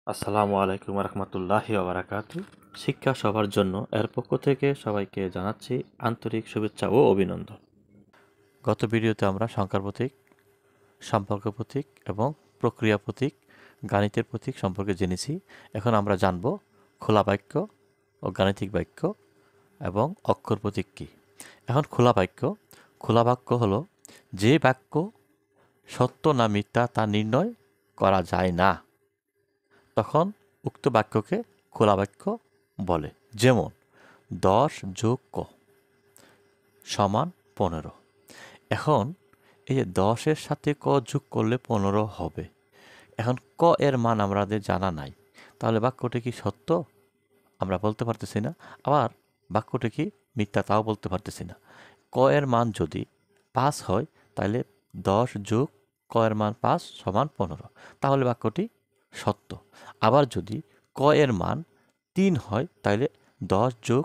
আসসালামু আলাইকুম রহমতুল্লাহি ওবারাকাতু। শিক্ষা সবার জন্য এর পক্ষ থেকে সবাইকে জানাচ্ছি আন্তরিক শুভেচ্ছা ও অভিনন্দন। গত ভিডিওতে আমরা সংখ্যার প্রতীক, সম্পর্ক প্রতীক এবং প্রক্রিয়া প্রতীক, গাণিতের প্রতীক সম্পর্কে জেনেছি। এখন আমরা জানব খোলা বাক্য ও গাণিতিক বাক্য এবং অক্ষর প্রতীক কী। এখন খোলা বাক্য হলো যে বাক্য সত্য না মিথ্যা তা নির্ণয় করা যায় না, তখন উক্ত বাক্যকে খোলা বাক্য বলে। যেমন 10 যোগ ক সমান 15। এখন এই যে 10-এর সাথে ক যোগ করলে 15 হবে। এখন ক এর মান আমাদের জানা নাই, তাহলে বাক্যটি কি সত্য আমরা বলতে পারতেছি না, আবার বাক্যটি কি মিথ্যা তাও বলতে পারতেছি না। ক এর মান যদি 5 হয় তাহলে 10 যোগ ক এর মান 5 সমান 15, তাহলে বাক্যটি সত্য। আবার যদি ক এর মান 3 হয় তাহলে 10 যোগ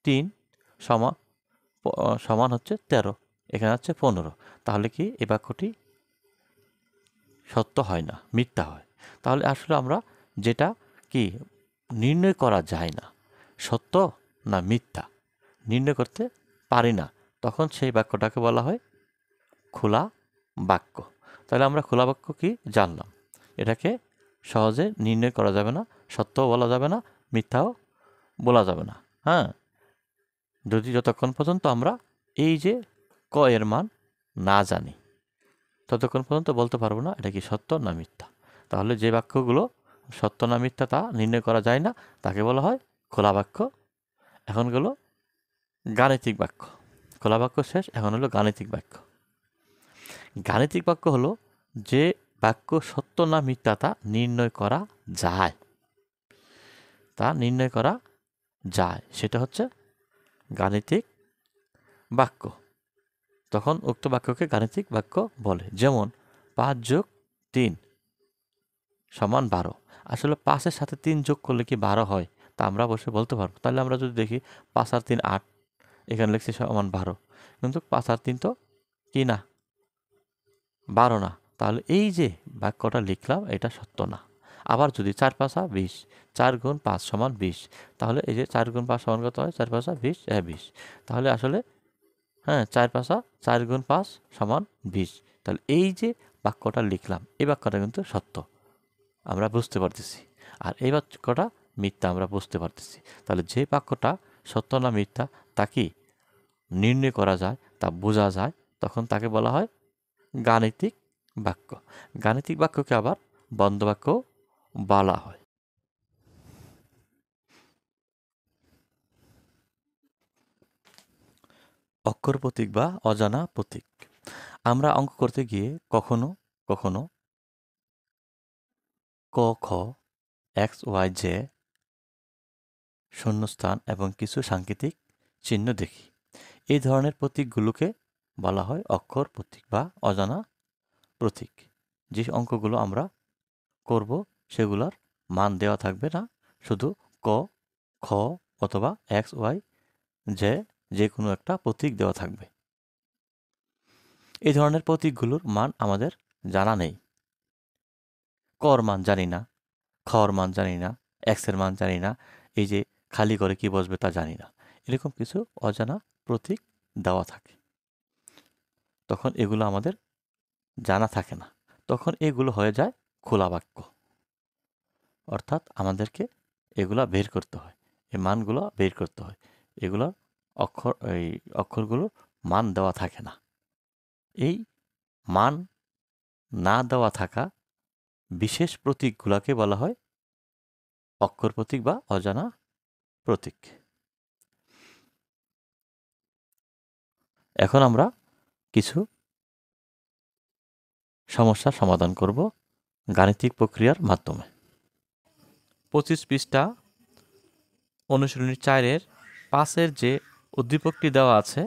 3 সমান সমান হচ্ছে 13, এখানে হচ্ছে 15, তাহলে কি এই বাক্যটি সত্য হয় না, মিথ্যা হয়। তাহলে আসলে আমরা যেটা কি নির্ণয় করা যায় না, সত্য না মিথ্যা নির্ণয় করতে পারি না, তখন সেই বাক্যটাকে বলা হয় খোলা বাক্য। তাহলে আমরা খোলা বাক্য কি জানলাম, এটাকে সহজে নির্ণয় করা যাবে না, সত্যও বলা যাবে না, মিথ্যাও বলা যাবে না। হ্যাঁ, যতক্ষণ পর্যন্ত আমরা এই যে ক এর মান না জানি, ততক্ষণ পর্যন্ত বলতে পারবো না এটা কি সত্য না মিথ্যা। তাহলে যে বাক্যগুলো সত্য না মিথ্যা তা নির্ণয় করা যায় না, তাকে বলা হয় খোলা বাক্য। এখন হলো গাণিতিক বাক্য। খোলা বাক্য শেষ, এখন হলো গাণিতিক বাক্য। গাণিতিক বাক্য হলো যে বাক্য সত্য না মিথ্যা তা নির্ণয় করা যায়, সেটা হচ্ছে গাণিতিক বাক্য। তখন উক্ত বাক্যকে গাণিতিক বাক্য বলে। যেমন 5 যোগ 3 সমান 12। আসলে 5-এর সাথে 3 যোগ করলে কি 12 হয় তা আমরা অবশ্যই বলতে পারবো। তাহলে আমরা যদি দেখি 5 আর 3 8, এখানে লিখছি সমান 12, কিন্তু 5 আর 3 তো কি না, 12 না। তাহলে এই যে বাক্যটা লিখলাম এটা সত্য না। আবার যদি 4 5 20, 4 গুণ 5 সমান 20, তাহলে এই যে 4 গুণ 5 সমান কত হয়, 4 5 20, 20। তাহলে আসলে 4 5 4 গুণ 5 সমান 20। তাহলে এই যে বাক্যটা লিখলাম এই বাক্যটা কিন্তু সত্য, আমরা বুঝতে পারতেছি। আর এই বাক্যটা মিথ্যা আমরা বুঝতে পারতেছি। তাহলে যে বাক্যটা সত্য না মিথ্যা তা কি নির্ণয় করা যায়, তা বোঝা যায়, তখন তাকে বলা হয় গাণিতিক বাক্য। গাণিতিক বাক্যকে আবার বন্ধ বাক্য বলা হয়। অক্ষর প্রতীক বা অজানা প্রতীক। আমরা অঙ্ক করতে গিয়ে কখনো কখনো ক খ এক্স ওয়াই জে শূন্যস্থান এবং কিছু সাংকেতিক চিহ্ন দেখি। এই ধরনের প্রতীকগুলোকে বলা হয় অক্ষর প্রতীক বা অজানা প্রতীক। যে অঙ্কগুলো আমরা করব সেগুলোর মান দেওয়া থাকবে না, শুধু ক খ অথবা এক্স ওয়াই যে কোনো একটা প্রতীক দেওয়া থাকবে। এই ধরনের প্রতীকগুলোর মান আমাদের জানা নেই। কর মান জানি না, খর মান জানি না, এক্সের মান জানি না, এই যে খালি করে কি বসবে তা জানি না, এরকম কিছু অজানা প্রতীক দেওয়া থাকে। তখন এগুলো আমাদের জানা থাকে না, তখন এগুলো হয়ে যায় খোলা বাক্য। অর্থাৎ আমাদেরকে এগুলা বের করতে হয়, এই মানগুলো বের করতে হয়। এগুলোর এই অক্ষরগুলোর মান দেওয়া থাকে না। এই মান না দেওয়া থাকা বিশেষ প্রতীকগুলোকে বলা হয় অক্ষর প্রতীক বা অজানা প্রতীক। এখন আমরা কিছু সমস্যার সমাধান করব গাণিতিক প্রক্রিয়ার মাধ্যমে। 25 পৃষ্ঠা অনুশীলনী 4-এর 5-এর যে উদ্দীপকটি দেওয়া আছে,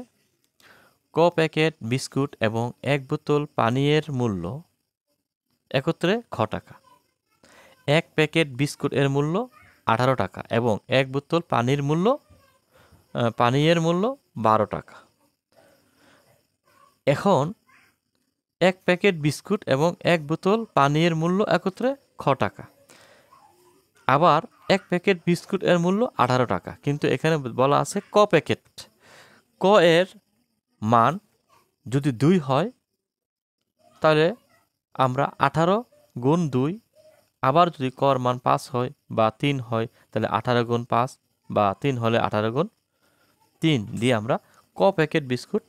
ক প্যাকেট বিস্কুট এবং 1 বোতল পানীয়ের মূল্য একত্রে খ টাকা। 1 প্যাকেট বিস্কুট এর মূল্য 18 টাকা এবং 1 বোতল পানির মূল্য 12 টাকা। এখন 1 প্যাকেট বিস্কুট এবং 1 বোতল পানীয়ের মূল্য একত্রে খ টাকা। আবার এক প্যাকেট বিস্কুট এর মূল্য 18 টাকা, কিন্তু এখানে বলা আছে ক প্যাকেট। ক এর মান যদি 2 হয় তাহলে আমরা 18 গুণ 2, আবার যদি কর মান 5 হয় বা 3 হয় তাহলে 18 গুণ 5 বা 3 হলে 18 গুণ 3 দিয়ে আমরা ক প্যাকেট বিস্কুট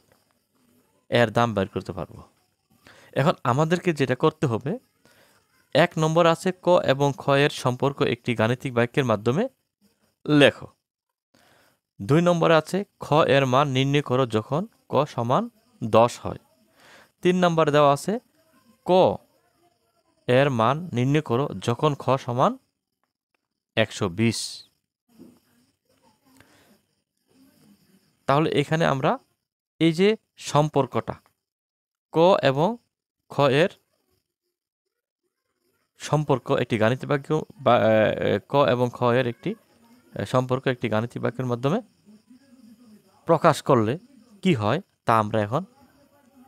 এর দাম বের করতে পারবো। এখন আমাদেরকে যেটা করতে হবে, 1 নম্বর আছে ক এবং খ এর সম্পর্ক একটি গাণিতিক বাক্যের মাধ্যমে লেখো। 2 নম্বরে আছে খ এর মান নির্ণয় করো যখন ক সমান 10 হয়। 3 নম্বরে দেওয়া আছে ক এর মান নির্ণয় করো যখন খ সমান 120। তাহলে এখানে আমরা এই যে সম্পর্কটা ক এবং খ এর সম্পর্ক একটি গাণিতিক বাক্য বা ক এবং খ এর একটি সম্পর্ক একটি গাণিতিক বাক্যের মাধ্যমে প্রকাশ করলে কি হয় তা আমরা এখন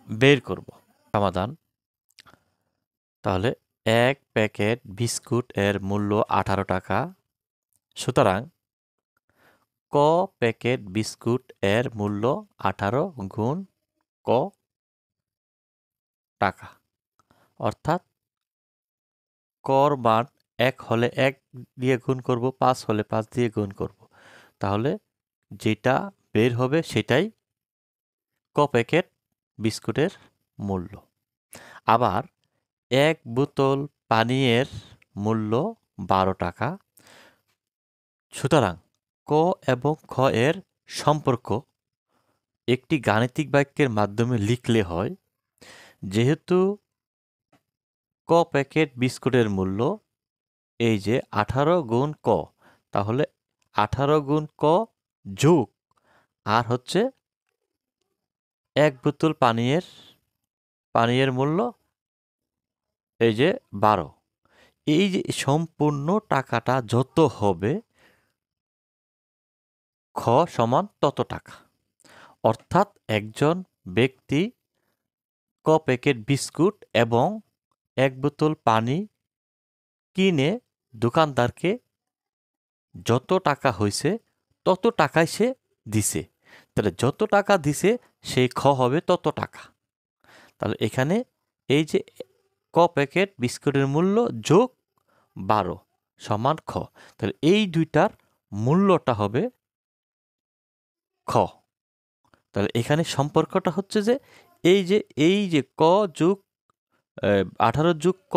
বের করব। সমাধান। তাহলে এক প্যাকেট বিস্কুট এর মূল্য 18 টাকা, সুতরাং ক প্যাকেট বিস্কুট এর মূল্য 18 গুণ ক টাকা, অর্থাৎ কর মান 1 হলে 1 দিয়ে গুণ করব, 5 হলে 5 দিয়ে গুণ করব, তাহলে যেটা বের হবে সেটাই ক প্যাকেট বিস্কুটের মূল্য। আবার এক বোতল পানীয়ের মূল্য 12 টাকা, সুতরাং ক এবং খ এর সম্পর্ক একটি গাণিতিক বাক্যের মাধ্যমে লিখলে হয়, যেহেতু ক প্যাকেট বিস্কুটের মূল্য এই যে 18 গুণ ক, তাহলে 18 গুণ ক যোগ আর হচ্ছে এক বোতল পানীয়ের মূল্য এই যে 12, এই যে সম্পূর্ণ টাকাটা যত হবে খ সমান তত টাকা। অর্থাৎ একজন ব্যক্তি ক প্যাকেট বিস্কুট এবং এক বোতল পানি কিনে দোকানদারকে যত টাকা হয়েছে তত টাকাই সে দিছে, তাহলে যত টাকা দিছে সেই খ হবে তত টাকা। তাহলে এখানে এই যে ক প্যাকেট বিস্কুটের মূল্য যোগ 12 সমান খ, তাহলে এই দুইটার মূল্যটা হবে খ। তাহলে এখানে সম্পর্কটা হচ্ছে যে এই যে ক যোগ 18 যোগ ক,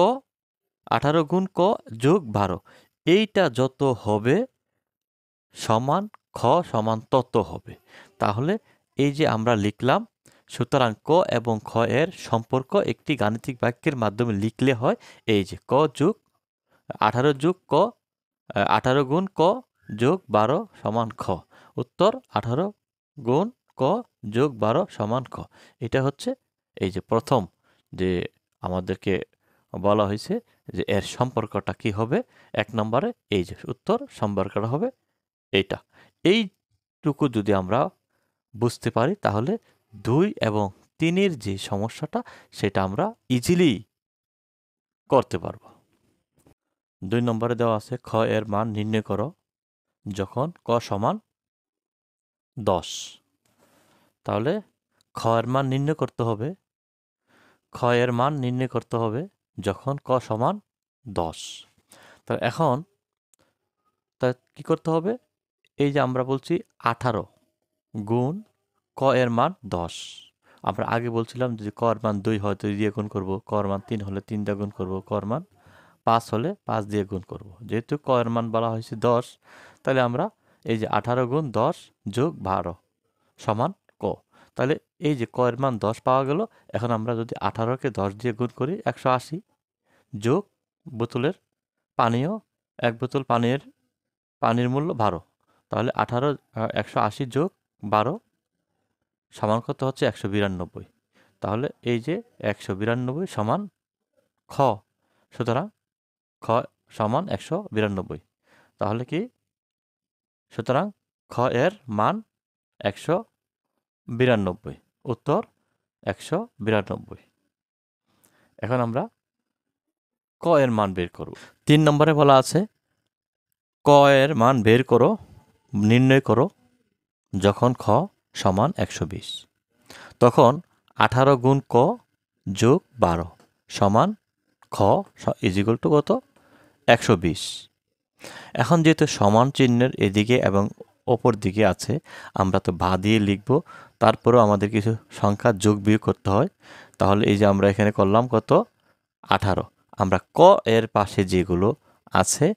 18 গুণ ক যোগ 12, এইটা যত হবে সমান খ সমান তত হবে। তাহলে এই যে আমরা লিখলাম, সুতরাং ক এবং খ এর সম্পর্ক একটি গাণিতিক বাক্যের মাধ্যমে লিখলে হয় এই যে ক যোগ 18 যোগ ক, 18 গুণ ক যোগ 12 সমান খ। উত্তর 18 গুণ ক যোগ 12 সমান খ। এটা হচ্ছে এই যে প্রথম যে আমাদেরকে বলা হয়েছে যে এর সম্পর্কটা কি হবে। 1 নম্বরে এই যে উত্তর সম্পর্কটা হবে এইটা। এইটুকু যদি আমরা বুঝতে পারি তাহলে 2 এবং 3 এর যে সমস্যাটা সেটা আমরা ইজিলি করতে পারবো। 2 নম্বরে দেওয়া আছে খ এর মান নির্ণয় করো যখন ক সমান 10। তাহলে খ এর মান নির্ণয় করতে হবে, খ এর মান নির্ণয় করতে হবে যখন ক সমান 10। তো এখন তা কি করতে হবে, এই যে আমরা বলছি 18 গুণ ক এর মান 10। আমরা আগে বলছিলাম যে ক এর মান 2 হয় 2 দিয়ে গুণ করব, ক এর মান 3 হলে 3 দিয়ে গুণ করব, ক এর মান 5 হলে 5 দিয়ে গুণ করব। যেহেতু ক এর মান বলা হয়েছে 10, তাহলে আমরা এই যে 18 গুণ 10 যোগ 12 সমান ক। তাহলে এই যে ক এর মান 10 পাওয়া গেল। এখন আমরা যদি 18কে 10 দিয়ে গুণ করি 180 যোগ বোতলের পানীয়, এক বোতল পানির মূল্য 12, তাহলে 180 যোগ 12 সমান কত হচ্ছে 192। তাহলে এই যে 192 সমান খ, সুতরাং খ সমান 192। তাহলে কি, সুতরাং খ এর মান 192, উত্তর 192। এখন আমরা ক এর মান বের করব। 3 নম্বরে বলা আছে ক এর মান বের করো, নির্ণয় করো যখন খ সমান 120। তখন 18 গুণ ক যোগ 12 সমান খ ইজিক্যাল টু কত? 120। এখন যেহেতু সমান চিহ্নের এদিকে এবং ওপর দিকে আছে, আমরা তো বা দিয়ে লিখব, তারপরেও আমাদের কিছু সংখ্যা যোগ বিয়োগ করতে হয়। তাহলে এই যে আমরা এখানে করলাম কত? 18। আমরা ক এর পাশে যেগুলো আছে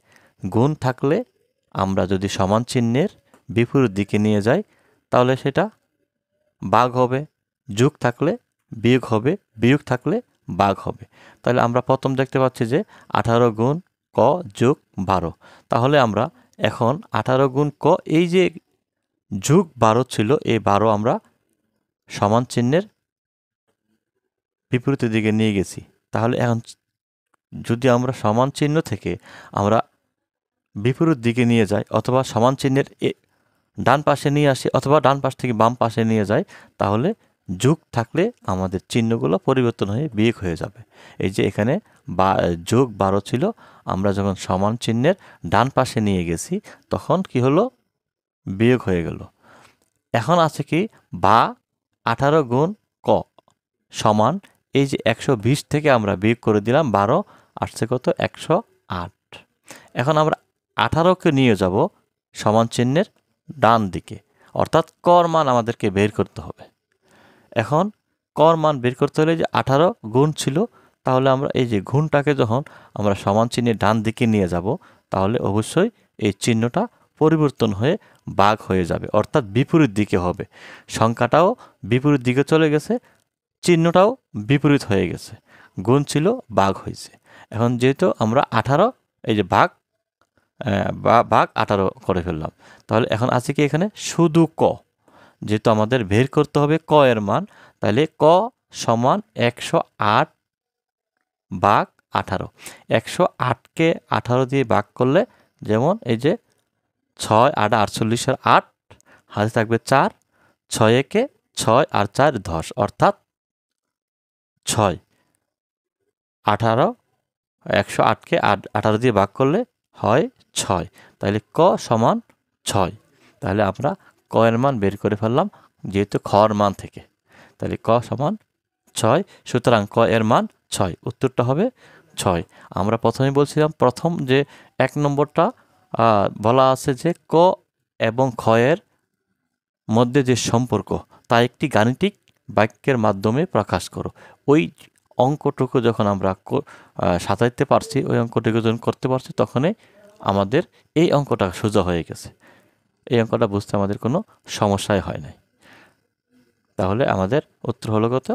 গুণ থাকলে আমরা যদি সমান চিহ্নের বিপরীত দিকে নিয়ে যাই তাহলে সেটা ভাগ হবে, যোগ থাকলে বিয়োগ হবে, বিয়োগ থাকলে ভাগ হবে। তাহলে আমরা প্রথম দেখতে পাচ্ছি যে 18 গুণ ক যোগ 12। তাহলে আমরা এখন 18 গুণ ক, এই যে যোগ 12 ছিল, এই 12 আমরা সমান চিহ্নের বিপরীত দিকে নিয়ে গেছি। তাহলে এখন যদি আমরা সমান চিহ্ন থেকে আমরা বিপরীত দিকে নিয়ে যাই, অথবা সমান চিহ্নের ডান পাশে নিয়ে আসি, অথবা ডান পাশ থেকে বাম পাশে নিয়ে যাই, তাহলে যোগ থাকলে আমাদের চিহ্নগুলো পরিবর্তন হয়ে বিয়োগ হয়ে যাবে। এই যে এখানে যোগ 12 ছিল, আমরা যখন সমান চিহ্নের ডান পাশে নিয়ে গেছি তখন কি হলো? বিয়োগ হয়ে গেল। এখন আছে কি? বা 18 গুণ ক সমান এই যে 120 থেকে আমরা বিয়োগ করে দিলাম 12, আসছে কত? 108। এখন আমরা 18কে নিয়ে যাব সমান চিহ্নের ডান দিকে, অর্থাৎ কর মান আমাদেরকে বের করতে হবে। এখন কর মান বের করতে হলে যে 18 গুণ ছিল, তাহলে আমরা এই যে গুণটাকে যখন আমরা সমান চিহ্নের ডান দিকে নিয়ে যাব তাহলে অবশ্যই এই চিহ্নটা পরিবর্তন হয়ে ভাগ হয়ে যাবে, অর্থাৎ বিপরীত দিকে হবে। সংখ্যাটাও বিপরীত দিকে চলে গেছে, চিহ্নটাও বিপরীত হয়ে গেছে। গুণ ছিল, ভাগ হয়েছে। এখন যেহেতু আমরা 18 এই যে ভাগ 18 করে ফেললাম, তাহলে এখন আছে কি এখানে? শুধু ক। যেহেতু আমাদের বের করতে হবে ক এর মান, তাহলে ক সমান 108 ভাগ 18। 108কে 18 দিয়ে ভাগ করলে যেমন এই যে 6 8 48 8, হাতে থাকবে 4, 6 একে 6 আর 4 10, অর্থাৎ 6। 18 108কে 18 দিয়ে ভাগ করলে হয় 6, তাহলে ক সমান 6। তাহলে আমরা ক এর মান বের করে ফেললাম যেহেতু খর মান থেকে, তাহলে ক সমান 6। সুতরাং ক এর মান 6, উত্তরটা হবে 6। আমরা প্রথমে বলছিলাম প্রথম যে 1 নম্বরটা বলা আছে যে ক এবং খ এর মধ্যে যে সম্পর্ক তা একটি গাণিতিক বাক্যের মাধ্যমে প্রকাশ করো। ওই অঙ্কটুকু যখন আমরা সাজাইতে পারছি, ওই অঙ্কটুকু যখন করতে পারছি, তখনই আমাদের এই অঙ্কটা সোজা হয়ে গেছে। এই অঙ্কটা বুঝতে আমাদের কোনো সমস্যাই হয় নাই। তাহলে আমাদের উত্তর হলো কত?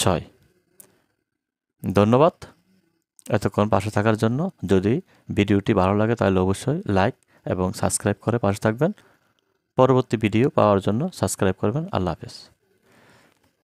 6। ধন্যবাদ এতক্ষণ পাশে থাকার জন্য। যদি ভিডিওটি ভালো লাগে তাহলে অবশ্যই লাইক এবং সাবস্ক্রাইব করে পাশে থাকবেন। পরবর্তী ভিডিও পাওয়ার জন্য সাবস্ক্রাইব করবেন। আল্লাহ হাফেজ।